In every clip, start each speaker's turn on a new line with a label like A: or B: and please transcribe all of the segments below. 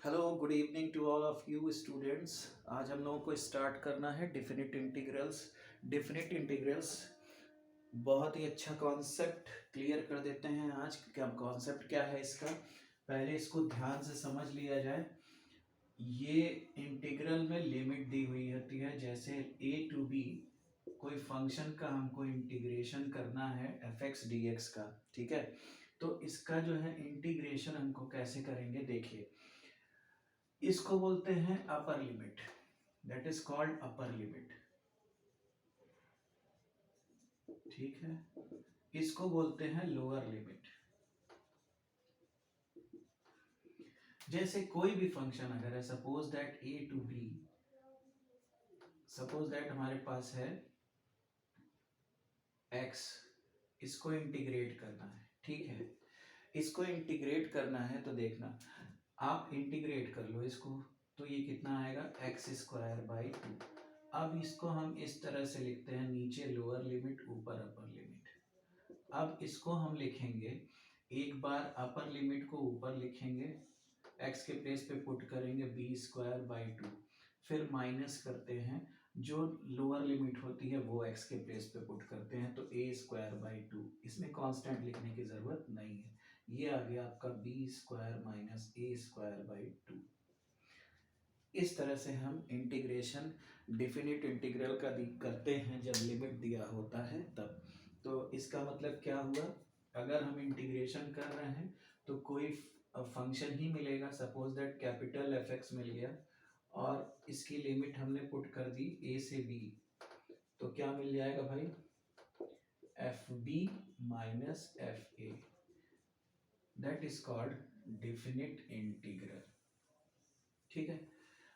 A: Hello good evening to all of you students. आज हम लोगों को स्टार्ट करना है डिफिनिट इंटीग्रल्स। डिफिनिट इंटीग्रल्स बहुत ही अच्छा कॉन्सेप्ट क्लियर कर देते हैं। आज क्या कॉन्सेप्ट क्या है इसका, पहले इसको ध्यान से समझ लिया जाए। ये इंटीग्रल में लिमिट दी हुई होती है, जैसे ए टू बी कोई फंक्शन का हमको इंटीग्रेशन करना है एफ एक्स डी एक्स का, ठीक है। तो इसका जो है इंटीग्रेशन हमको कैसे करेंगे, देखिए इसको बोलते हैं upper limit, that is called upper limit, ठीक है। इसको बोलते हैं लोअर लिमिट। जैसे कोई भी फंक्शन अगर है, suppose that A to B, suppose that हमारे पास है एक्स, इसको इंटीग्रेट करना है, ठीक है। इसको इंटीग्रेट करना है तो देखना, आप इंटीग्रेट कर लो इसको, तो ये कितना आएगा एक्स स्क्वायर बाई टू। अब इसको हम इस तरह से लिखते हैं, नीचे लोअर लिमिट ऊपर अपर लिमिट। अब इसको हम लिखेंगे, एक बार अपर लिमिट को ऊपर लिखेंगे, एक्स के प्लेस पे पुट करेंगे बी स्क्वायर बाई टू, फिर माइनस करते हैं, जो लोअर लिमिट होती है वो एक्स के प्लेस पे पुट करते हैं, तो ए स्क्वायर बाई टू। इसमें कांस्टेंट लिखने की जरूरत नहीं है, ये आ गया आपका B square minus A square by two. इस तरह से हम इंटीग्रेशन डिफिनिट इंटीग्रल का करते हैं जब लिमिट दिया होता है तब। तो इसका मतलब क्या हुआ, अगर हम इंटीग्रेशन कर रहे हैं तो कोई फंक्शन ही मिलेगा, suppose that capital F x मिल गया और इसकी लिमिट हमने पुट कर दी ए से बी, तो क्या मिल जाएगा भाई, F B minus F A, that is called definite integral, ठीक है।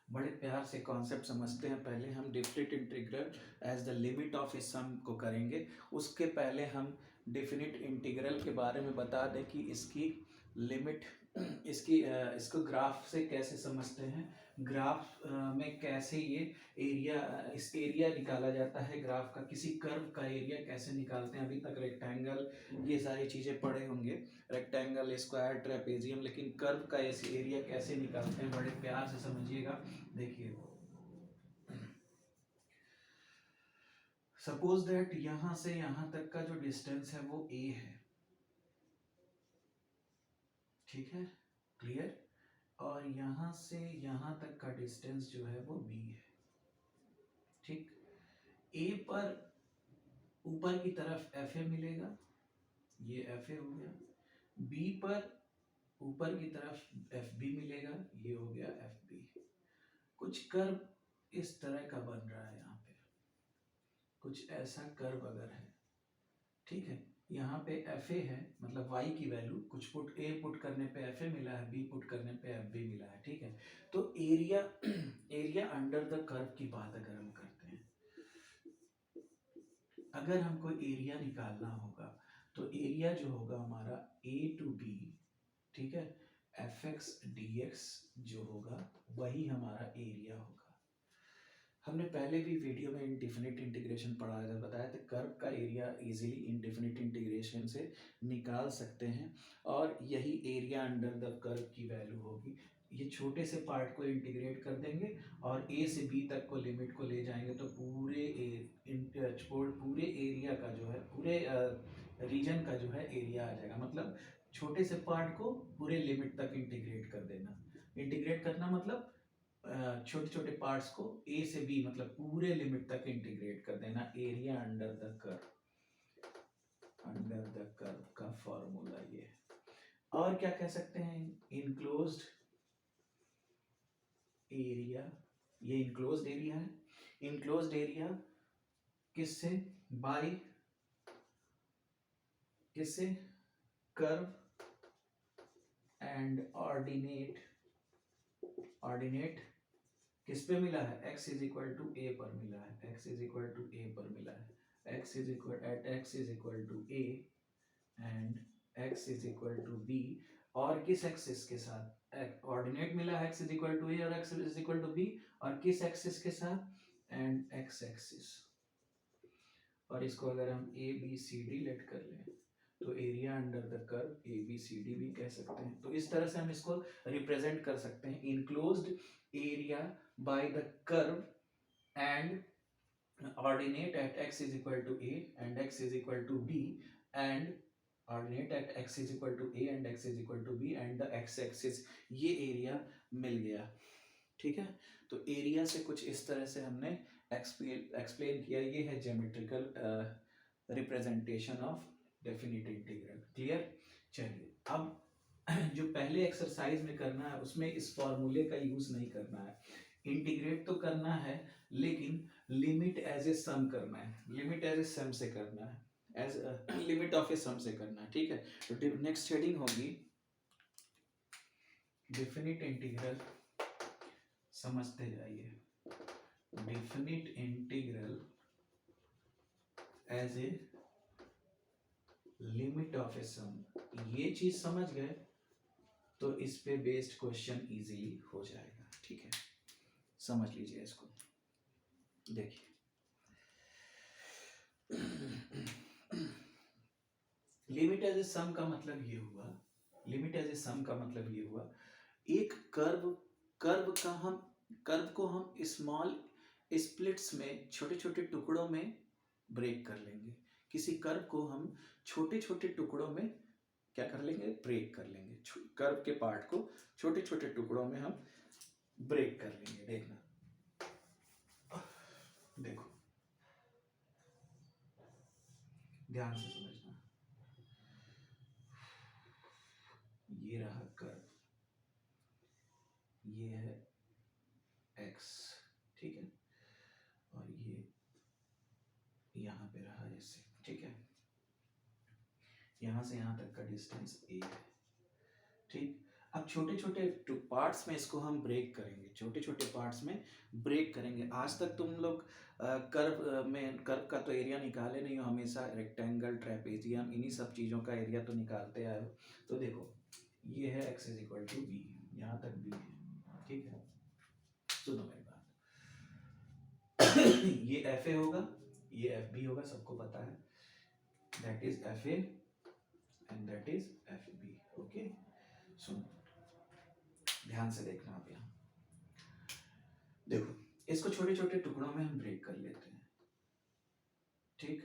A: बड़े प्यार से कॉन्सेप्ट समझते हैं। पहले हम definite integral as the limit of a sum को करेंगे, उसके पहले हम डिफिनिट इंटीग्रल के बारे में बता दें कि इसकी लिमिट इसको ग्राफ से कैसे समझते हैं, ग्राफ में कैसे ये एरिया, इस एरिया निकाला जाता है ग्राफ का, किसी कर्व का एरिया कैसे निकालते हैं। अभी तक रेक्टेंगल ये सारी चीज़ें पढ़े होंगे, रेक्टेंगल, स्क्वायर, ट्रेपेजियम, लेकिन कर्व का ऐसे एरिया कैसे निकालते हैं, बड़े प्यार से समझिएगा। देखिए सपोज दैट यहां से यहां तक का जो डिस्टेंस है वो ए है, ठीक है, क्लियर। और यहां से यहां तक का डिस्टेंस जो है वो बी है, ठीक। ए पर ऊपर की तरफ एफ ए मिलेगा, ये एफ ए हो गया। बी पर ऊपर की तरफ एफ बी मिलेगा, ये हो गया एफ बी। कुछ कर्व इस तरह का बन रहा है, यहाँ पे कुछ ऐसा कर्व अगर है, ठीक है। यहाँ पे एफ ए है, मतलब y की वैल्यू कुछ पुट ए पुट करने पे एफ ए मिला है, बी पुट करने पे एफ बी मिला है, ठीक है। तो area area under the curve की बात अगर हम करते हैं, अगर हमको एरिया निकालना होगा तो एरिया जो होगा हमारा ए टू बी, ठीक है, एफ एक्स डी एक्स जो होगा वही हमारा एरिया होगा। हमने पहले भी वीडियो में इनडिफिनिट इंटीग्रेशन पढ़ा था, बताया था कर्व का एरिया इजीली इनडिफिनिट इंटीग्रेशन से निकाल सकते हैं, और यही एरिया अंडर द कर्व की वैल्यू होगी। ये छोटे से पार्ट को इंटीग्रेट कर देंगे और ए से बी तक को लिमिट को ले जाएंगे, तो पूरे एरिया का जो है, पूरे रीजन का जो है एरिया आ जाएगा। मतलब छोटे से पार्ट को पूरे लिमिट तक इंटीग्रेट कर देना, इंटीग्रेट करना मतलब छोटे छोटे पार्ट्स को ए से बी मतलब पूरे लिमिट तक इंटीग्रेट कर देना। एरिया अंडर द कर्व का फॉर्मूला ये है। और क्या कह सकते हैं, इनक्लोज्ड एरिया, ये इनक्लोज्ड एरिया है। इनक्लोज्ड एरिया किससे, बाय किससे, कर्व एंड ऑर्डिनेट। ऑर्डिनेट किस पे मिला है, x is equal to A पर मिला है, x is equal to A पर मिला है, x is equal at x is equal to a and x is equal to b। और किस एक्सिस के साथ ऑर्डिनेट मिला है, x is equal to a और x is equal to b, और किस एक्सिस के साथ, एंड x एक्सिस। और इसको अगर हम a b c d let कर लें तो area under the curve A B C D भी कह सकते हैं। तो इस तरह से हम इसको रिप्रेजेंट कर सकते हैं, enclosed area by the curve and ordinate at x is equal to a and x is equal to b and ordinate at x is equal to a and x is equal to b and the x axis, ये area मिल गया। ठीक है, तो area से कुछ इस तरह से हमने एक्सप्लेन किया। ये है geometrical representation of definite integral. Clear? चलिए अब जो पहले एक्सरसाइज में करना है उसमें इस फॉर्मूले का यूज नहीं करना है, इंटीग्रेट तो करना है लेकिन लिमिट एज ए सम करना है, लिमिट एज ए सम से करना है, as limit of a sum से करना है। ठीक है, तो नेक्स्ट हेडिंग होगी डेफिनिट इंटीग्रल। समझते जाइए, definite integral as a limit of a sum. ये चीज समझ गए तो इस पे बेस्ड क्वेश्चन इजीली हो जाएगा। ठीक है, समझ लीजिए इसको। देखिए लिमिट एज ए सम का मतलब ये हुआ, लिमिट एज ए सम का मतलब ये हुआ एक कर्व को हम स्मॉल स्प्लिट्स में, छोटे छोटे टुकड़ों में ब्रेक कर लेंगे। किसी कर्व को हम छोटे छोटे टुकड़ों में क्या कर लेंगे? ब्रेक कर लेंगे। कर्व के पार्ट को छोटे छोटे टुकड़ों में हम ब्रेक कर लेंगे। देखना, देखो ध्यान से समझना। ये रहा कर्व, ये है x, ठीक है, और ये यहाँ पे रहा ऐसे। ठीक है, यहाँ से यहाँ तक का डिस्टेंस a है। ठीक, अब छोटे छोटे पार्ट्स में इसको हम ब्रेक करेंगे, छोटे छोटे पार्ट्स में ब्रेक करेंगे। आज तक तुम लोग कर्व का तो एरिया निकाले नहीं हो, हमेशा रेक्टेंगल, ट्रेपेजियम, इन्हीं सब चीज़ों का एरिया तो निकालते आए हो। तो देखो ये है x is equal to B, यहाँ तक b है। ठीक है, सुनो मेरी बात। ये एफ ए होगा, ये एफ बी होगा, सबको पता है। That is F A and that is F B. Okay, सुनो ध्यान से देखना आप। यहाँ देखो, इसको छोटे छोटे टुकड़ों में हम ब्रेक कर लेते हैं। ठीक,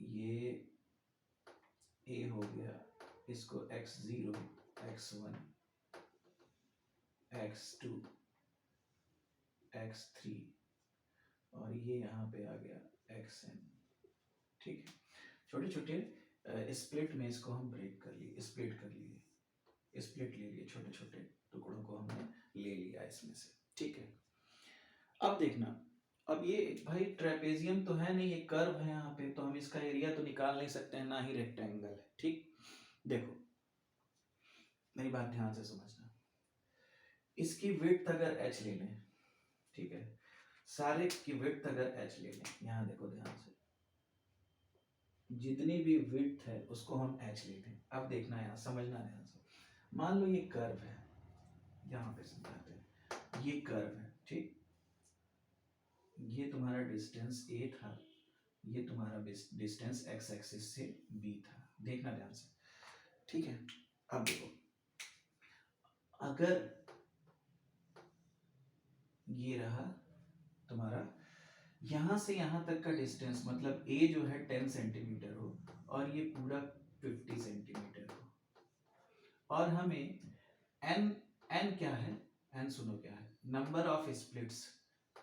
A: ये a हो गया, इसको x0, x1, x2, x3 और ये यहाँ पे आ गया xn। ठीक है, छोटे छोटे स्प्लिट में इसको हम ब्रेक कर लिए, स्प्लिट कर लिए, स्प्लिट ले लिए, छोटे छोटे टुकड़ों को हमने ले लिया इसमें से। ठीक है, अब देखना, अब ये भाई ट्रेपेजियम तो है नहीं, ये कर्व है यहाँ पे, तो हम इसका एरिया तो निकाल नहीं सकते हैं, ना ही रेक्टेंगल है। ठीक, देखो मेरी बात ध्यान से समझना। इसकी विड्थ अगर h ले लें, ठीक है, सारे की विड्थ अगर h ले लें, यहाँ देखो ध्यान से, जितनी भी विड्थ है उसको हम h ले लें। अब देखना, यहाँ समझना ध्यान से। मान लो ये कर्व है, यहाँ पे समझाते हैं, ये कर्व है। ठीक, ये तुम्हारा डिस्टेंस a था, ये तुम्हारा डिस्टेंस x एक्सिस से b था। देखना ध्यान से। ठीक है, अब देखो, अगर ये रहा तुम्हारा यहां से यहां तक का डिस्टेंस, मतलब a जो है 10 सेंटीमीटर हो और ये पूरा 50 सेंटीमीटर हो, और हमें n क्या है? n सुनो क्या है? नंबर ऑफ स्प्लिट्स,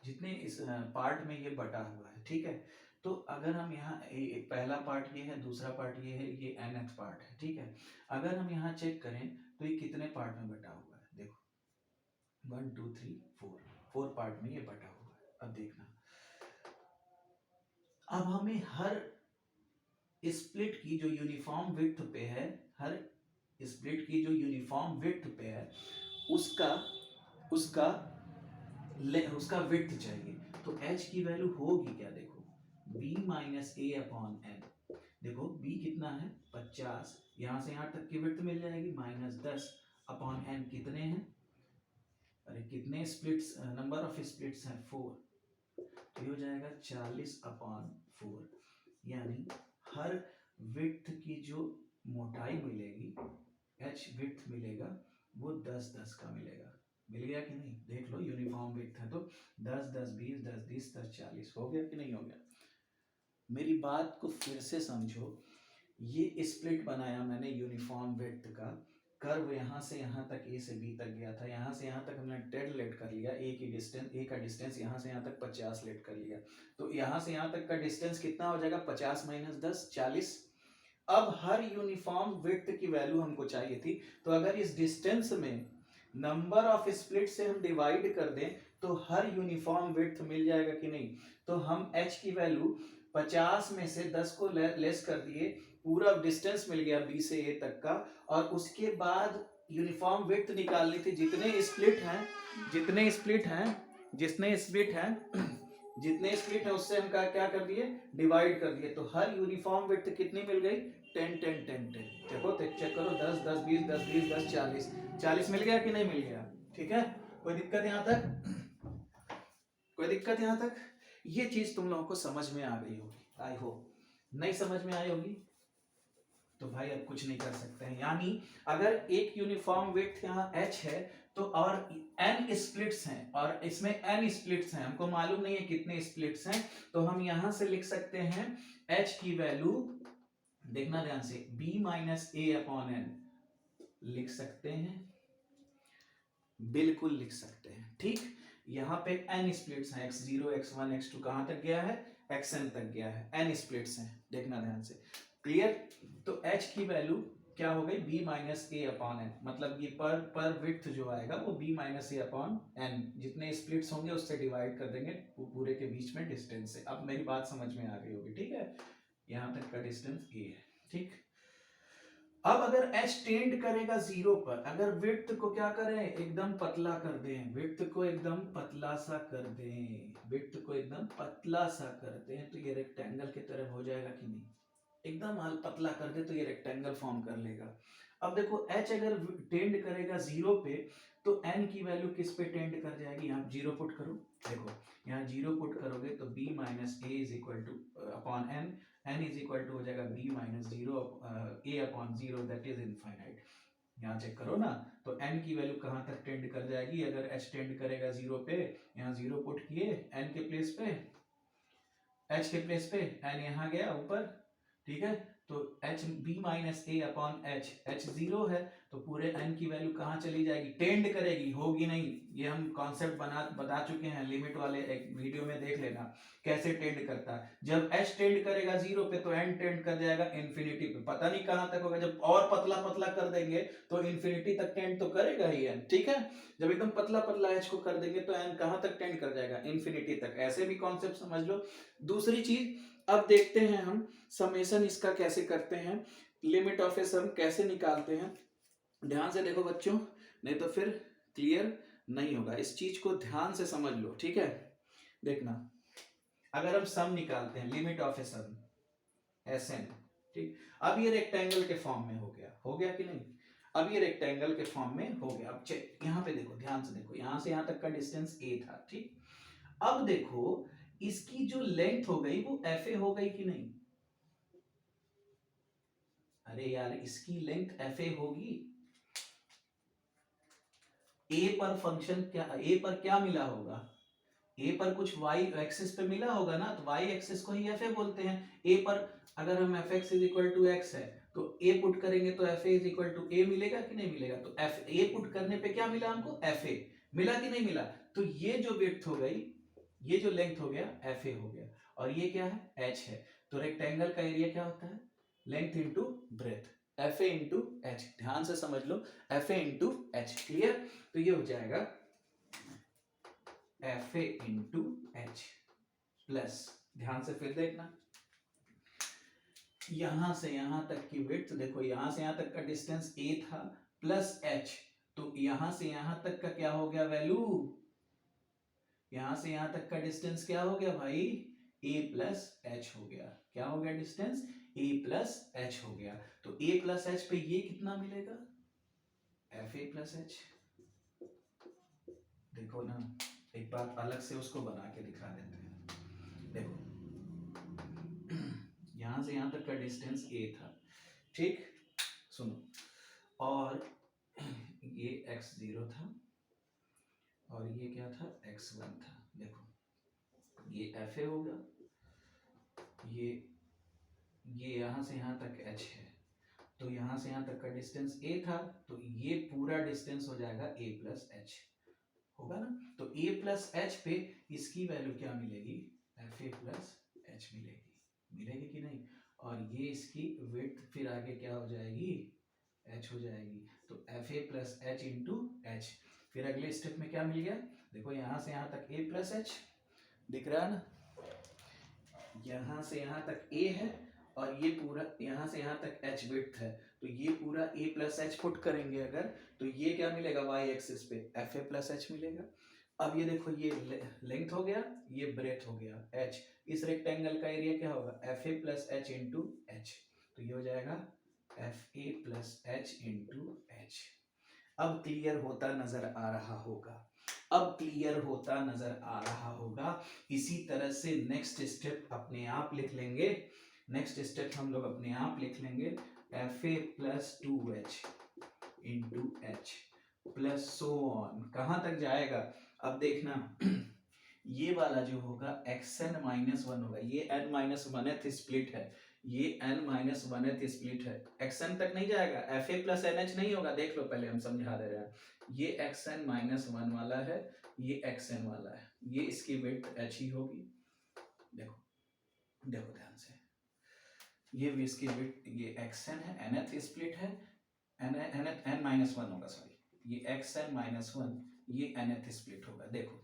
A: जितने इस पार्ट में ये बटा हुआ है। ठीक है, तो अगर हम यहाँ पहला पार्ट ये है, दूसरा पार्ट ये है, ये nth पार्ट है। ठीक है, अगर हम यहाँ चेक करें तो ये कितने पार्ट में बटा हुआ है? देखो 1 2 3 4 पार्ट में ये बटा हुआ है। अब देखना, अब हमें हर स्प्लिट की जो यूनिफॉर्म विड्थ पे है, हर स्प्लिट की जो यूनिफॉर्म विड्थ पे है, उसका उसका उसका विड्थ चाहिए। तो h की वैल्यू होगी क्या? देखो b माइनस ए अपॉन एन। देखो b कितना है? 50, यहाँ से यहाँ तक की विड्थ मिल जाएगी, माइनस 10 अपॉन एन। कितने हैं? अरे कितने स्प्लिट्स, नंबर ऑफ स्प्लिट्स हैं 4, तो ये हो जाएगा 40 अपॉन 4। यानी हर विड्थ की जो मोटाई मिलेगी, एच विड्थ मिलेगा, वो 10-10 का मिलेगा। मिल गया कि नहीं? देख लो, यूनिफॉर्म विड्थ है तो 10-10-20, 10-20, 10-40 हो गया कि नहीं हो गया? मेरी बात को फिर से समझो, ये स्प्लिट बनाया मैंने यूनिफॉर्म विड्थ का, कर्व यहाँ से यहाँ तक ए से बी तक गया था, यहाँ से यहाँ तक हमने 10 लेट कर लिया, ए की डिस्टेंस, ए का डिस्टेंस यहाँ से यहाँ तक 50 लेट कर लिया, तो यहाँ से यहाँ तक का डिस्टेंस कितना हो जाएगा? 50 - 10 40। अब हर यूनिफॉर्म विड्थ की वैल्यू हमको चाहिए थी, तो अगर इस डिस्टेंस में नंबर ऑफ स्प्लिट से हम डिवाइड कर दें तो हर यूनिफॉर्म विड्थ मिल जाएगा कि नहीं? तो हम h की वैल्यू 50 में से 10 को लेस कर दिए, पूरा डिस्टेंस मिल गया b से a तक का, और उसके बाद यूनिफॉर्म विड्थ निकालनी थी। जितने स्प्लिट हैं जितने स्प्लिट हैं उससे हम क्या कर दिए? डिवाइड कर दिए, तो हर यूनिफॉर्म विड्थ कितनी मिल गई? 10 10 10 10। देखो चेक करो, 10 10 20 10 20 10 40 40 मिल गया कि नहीं मिल गया? ठीक है, कोई दिक्कत यहाँ तक? कोई दिक्कत यहाँ तक? ये चीज तुम लोगों को समझ में आ गई होगी, आई होप। नहीं समझ में आई होगी तो भाई अब कुछ नहीं कर सकते हैं। यानी अगर एक यूनिफॉर्म विड्थ यहाँ h है तो और n स्प्लिट्स हैं, और इसमें n स्प्लिट्स हैं, हमको मालूम नहीं है कितने स्प्लिट्स हैं, तो हम यहां से लिख सकते हैं h की वैल्यू, देखना ध्यान से, b minus a upon n लिख सकते हैं, बिल्कुल लिख सकते हैं। ठीक, यहाँ पे n स्प्लिट्स हैं, x0 x1 x2 कहां तक गया है? xn तक गया है, n स्प्लिट्स हैं, देखना ध्यान से। क्लियर? तो h की वैल्यू क्या हो गई? b माइनस ए अपॉन एन, मतलब ये पर विड्थ जो आएगा वो b माइनस ए अपॉन एन, जितने स्प्लिट्स होंगे उससे डिवाइड कर देंगे पूरे के बीच में डिस्टेंस से। अब मेरी बात समझ में आ गई होगी, ठीक है? यहाँ तक का डिस्टेंस a है, ठीक। अब अगर h टेंड करेगा 0 पर, अगर विड्थ को क्या करें? एकदम पतला कर दें, विड्थ को एकदम पतला सा कर दें, विड्थ को एकदम पतला सा कर दें, तो ये रेक्टेंगल की तरह हो जाएगा कि नहीं? एकदम पतला कर दे तो ये रेक्टेंगल फॉर्म कर लेगा। अब देखो h अगर टेंड करेगा 0 पे तो n की वैल्यू किस पे टेंड कर जाएगी? यहाँ 0 पुट करो, देखो यहाँ 0 पुट करोगे तो b minus A is equal to upon n is equal to हो जाएगा b minus 0 a upon 0, that is infinite. यहाँ चेक करो ना, तो n की वैल्यू कहाँ तक टेंड कर जाएगी? अगर h टेंड करेगा 0 पे, यहाँ 0 पुट किए n के प्लेस पे, h के प्लेस पे, n यहाँ गया ऊपर, ठीक है? तो h b माइनस ए अपॉन h 0 है, तो पूरे n की वैल्यू कहाँ चली जाएगी? टेंड करेगी, होगी नहीं। ये हम कॉन्सेप्ट बता चुके हैं, लिमिट वाले एक वीडियो में देख लेना कैसे टेंड करता है। जब h टेंड करेगा 0 पे तो n टेंड कर जाएगा इन्फिनिटी पे, पता नहीं कहाँ तक होगा। जब और पतला पतला कर देंगे तो इन्फिनिटी तक टेंड तो करेगा ही n, ठीक है? जब एकदम पतला पतला h को कर देंगे तो n कहाँ तक टेंड कर जाएगा? इन्फिनिटी तक। ऐसे भी कॉन्सेप्ट समझ लो। दूसरी चीज, अब देखते हैं हम समेशन इसका कैसे करते हैं, लिमिट ऑफ ए सम कैसे निकालते हैं। ध्यान से देखो बच्चों, नहीं तो फिर क्लियर नहीं होगा। इस चीज को ध्यान से समझ लो, ठीक है? देखना, अगर हम सम निकालते हैं, limit of a sum Sn, ठीक, अब ये रेक्टेंगल के फॉर्म में हो गया कि नहीं? अब ये रेक्टेंगल के फॉर्म में हो गया। अब चेक, यहाँ पे देखो, ध्यान से देखो, यहाँ से यहाँ तक का डिस्टेंस a था, ठीक। अब देखो इसकी जो लेंथ हो गई वो fa हो गई कि नहीं? अरे यार, इसकी लेंथ fa होगी। a पर फंक्शन क्या, a पर क्या मिला होगा? a पर कुछ y एक्सिस पे मिला होगा ना, तो y एक्सिस को ही fa बोलते हैं। a पर अगर हम fx is equal to x है तो a पुट करेंगे तो fa is equal to a मिलेगा कि नहीं मिलेगा? तो a पुट करने पे क्या मिला हमको? fa मिला कि नहीं मिला? तो ये जो विड्थ हो गई, ये जो लेंथ हो गया fa हो गया, और ये क्या है? h है। तो रेक्टेंगल का एरिया क्या होता है? Length into breadth, fa into h। ध्यान से समझ लो, fa इंटू h। क्लियर? तो ये हो जाएगा fa इंटू h प्लस, ध्यान से फिर देखना, यहां से यहां तक की विड्थ देखो, यहां से यहां तक का डिस्टेंस a था प्लस h, तो यहां से यहां तक का क्या हो गया वैल्यू? यहां से यहां तक का डिस्टेंस क्या हो गया भाई? a प्लस h हो गया। क्या हो गया डिस्टेंस? a प्लस h हो गया। तो a प्लस h पे ये कितना मिलेगा? fa plus h। देखो ना, एक बात अलग से उसको बना के दिखा देते हैं। देखो यहाँ से यहाँ तक का डिस्टेंस a था, ठीक। सुनो, और ये x0 था और ये क्या था, x1 था। देखो ये fa हो गया, ये यहाँ से यहाँ तक h है, तो यहाँ से यहाँ तक का डिस्टेंस a था, तो ये पूरा डिस्टेंस हो जाएगा a प्लस एच, होगा ना। तो a प्लस एच पे इसकी वैल्यू क्या मिलेगी, fa प्लस एच मिलेगी, मिलेगी कि नहीं। और ये इसकी विड्थ फिर आगे क्या हो जाएगी, h हो जाएगी। तो fa plus H into H. फिर अगले स्टेप में क्या मिल गया, देखो यहाँ से यहाँ तक a प्लस एच दिख रहा है ना, यहाँ से यहाँ तक a है और ये पूरा यहाँ से यहाँ तक h विड्थ है, तो ये पूरा a प्लस एच पुट करेंगे अगर, तो ये क्या मिलेगा y एक्सिस पे fa प्लस एच मिलेगा। अब ये देखो ये लेंथ हो गया, ये ब्रेथ हो गया h, इस रेक्टेंगल का एरिया क्या होगा fa plus H into H, तो ये हो जाएगा fa plus H into H. अब क्लियर होता नजर आ रहा होगा, अब क्लियर होता नजर आ रहा होगा। इसी तरह से नेक्स्ट स्टेप अपने आप लिख लेंगे, नेक्स्ट स्टेप हम लोग अपने आप लिख लेंगे fa plus 2h into H plus so on, कहाँ तक जाएगा। अब देखना ये वाला जो होगा xn माइनस 1 होगा, ये n माइनस 1th स्प्लिट है, ये n माइनस 1th स्प्लिट है, xn तक नहीं जाएगा, fa प्लस nh नहीं होगा, देख लो पहले हम समझा दे रहे हैं। ये xn माइनस 1 वाला है, ये xn वाला है, ये इसकी विड्थ h ही होगी। देखो देखो ध्यान से, ये भी इसकी विड्थ, ये xn है, nth स्प्लिट है, n माइनस 1 होगा, सॉरी, ये xn माइनस 1, ये nth स्प्लिट होगा। देखो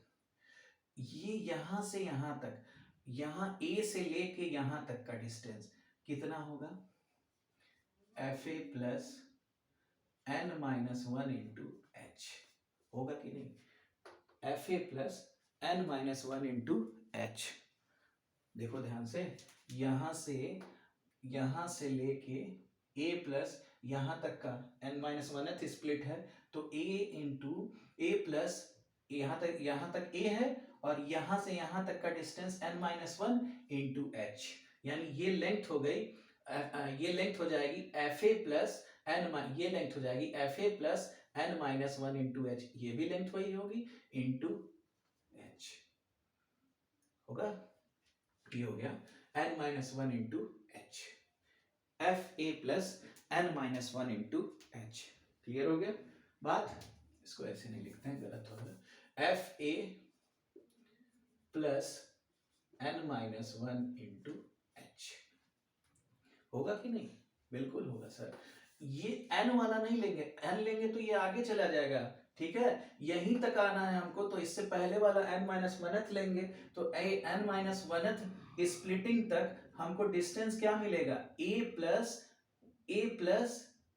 A: ये यहां से यहां तक, यहां a से लेके यहां तक का डिस्टेंस कितना होगा, fa plus n minus 1 into H, होगा कि नहीं, fa plus n minus 1 into H. देखो ध्यान से, यहां से लेके a प्लस यहां तक का n माइनस 1th स्प्लिट है, तो a इंटू ए प्लस यहां तक a है और यहां से यहां तक का distance n minus 1 into H, यानी ये लेंथ हो गई, ये लेंथ हो जाएगी fa प्लस n, ये लेंथ हो जाएगी fa plus n minus 1 into H, ये भी लेंथ वही होगी इंटू एच होगा, ये हो गया n minus 1 into H, fa plus n minus 1 into H. Clear हो गया बात, इसको ऐसे नहीं लिखते हैं, गलत होगा, fa plus n minus 1 into H, होगा कि नहीं, बिल्कुल होगा सर। ये n वाला नहीं लेंगे, n लेंगे तो ये आगे चला जाएगा, ठीक है, यहीं तक आना है हमको, तो इससे पहले वाला n माइनस 1th लेंगे, तो n माइनस 1th स्प्लिटिंग तक हमको डिस्टेंस क्या मिलेगा, a plus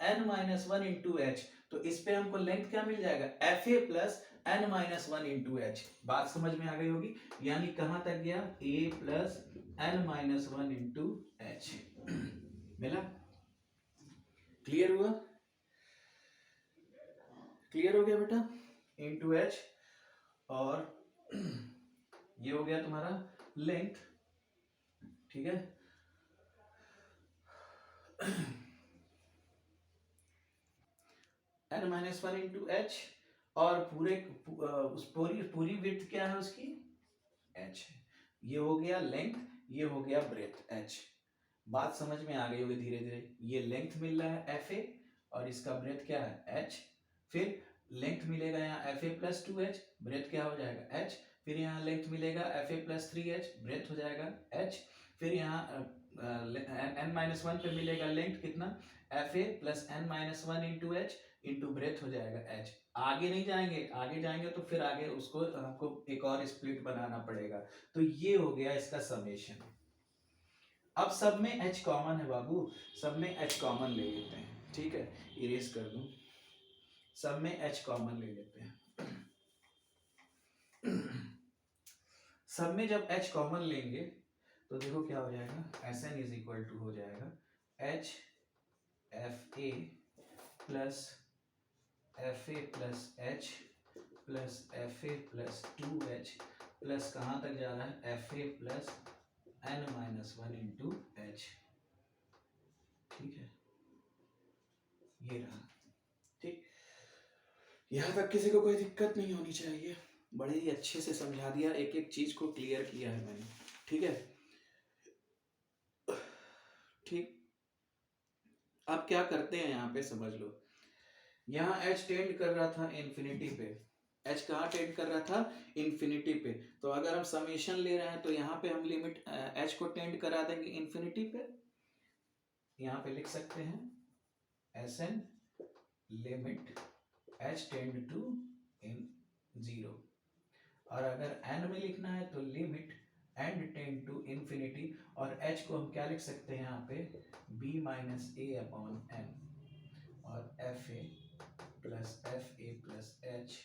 A: n minus 1 into H, तो इस पे हमको लेंथ क्या मिल जाएगा, fa plus n minus 1 into H. बात समझ में आ गई होगी, यानी कहां तक गया, a plus n minus 1 into H मिला। क्लियर हुआ, क्लियर हो गया बेटा, इंटू एच, और ये हो गया तुम्हारा लेंथ, ठीक है। n माइनस 1 इंटू एच, और उस पूरी विड्थ क्या है उसकी, h है। ये हो गया लेंथ, ये हो गया ब्रेथ h। बात समझ में आ गई होगी धीरे धीरे, ये लेंथ मिल रहा है fa और इसका ब्रेथ क्या है h, फिर लेंथ मिलेगा यहाँ fa प्लस 2h, ब्रेथ क्या हो जाएगा h, फिर यहाँ लेंथ मिलेगा fa प्लस 3h, ब्रेथ हो जाएगा h, फिर यहाँ n माइनस 1 पे मिलेगा लेंथ कितना, fa plus n minus 1 into H into breadth हो जाएगा h। आगे नहीं जाएंगे, आगे जाएंगे तो फिर आगे उसको हमको एक और स्प्लिट बनाना पड़ेगा, तो ये हो गया इसका समेशन। अब सब में h कॉमन है बाबू, सब में h कॉमन ले लेते हैं, ठीक है, इरेज कर दूं, सब में h कॉमन ले लेते हैं। सब में जब h कॉमन लेंगे तो देखो क्या हो जाएगा, Sn इज इक्वल टू हो जाएगा h fa plus h plus fa plus 2h plus कहाँ तक जा रहा है, fa plus n minus 1 into H. ये रहा। ठीक, यहाँ तक किसी को कोई दिक्कत नहीं होनी चाहिए। बड़े ही अच्छे से समझा दिया, एक एक चीज को क्लियर किया है मैंने। ठीक है, ठीक। अब क्या करते हैं यहाँ पे समझ लो। यहाँ h टेंड कर रहा था इन्फिनिटी पे, h कहाँ टेंड कर रहा था, इन्फिनिटी पे। तो अगर हम समेशन ले रहे हैं तो यहाँ पे हम लिमिट h को टेंड करा देंगे इन्फिनिटी पे। यहाँ पे लिख सकते हैं S n limit h tend to इन 0। और अगर n में लिखना है तो limit n tend to infinity, और h को हम क्या लिख सकते हैं यहाँ पे, b माइनस ए अपॉन एन, और F A plus F A plus H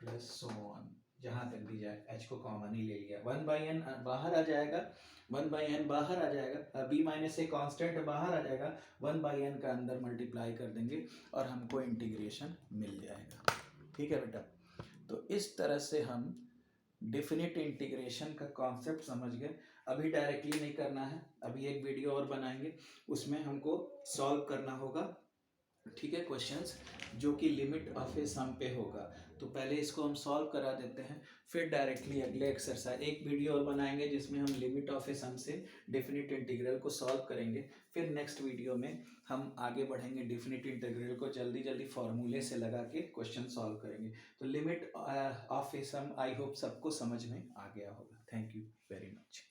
A: plus so on, जहाँ तक भी जाए। h को कॉमन ही ले लिया, 1/n बाहर आ जाएगा, 1/n बाहर आ जाएगा, b माइनस ए कॉन्स्टेंट बाहर आ जाएगा, 1/n का अंदर मल्टीप्लाई कर देंगे और हमको इंटीग्रेशन मिल जाएगा। ठीक है बेटा, तो इस तरह से हम डेफिनेट इंटीग्रेशन का कॉन्सेप्ट समझ गए। अभी डायरेक्टली नहीं करना है, अभी एक वीडियो और बनाएंगे, उसमें हमको सॉल्व करना होगा। ठीक है, क्वेश्चंस जो कि लिमिट ऑफ ए सम पे होगा। तो पहले इसको हम सॉल्व करा देते हैं, फिर डायरेक्टली अगले एक्सरसाइज एक वीडियो और बनाएंगे जिसमें हम लिमिट ऑफ ए सम से डेफिनेट इंटीग्रल को सॉल्व करेंगे। फिर नेक्स्ट वीडियो में हम आगे बढ़ेंगे, डेफिनेट इंटीग्रल को जल्दी जल्दी फॉर्मूले से लगा के क्वेश्चन सॉल्व करेंगे। तो limit of a sum I hope सबको समझ में आ गया होगा। Thank you very much.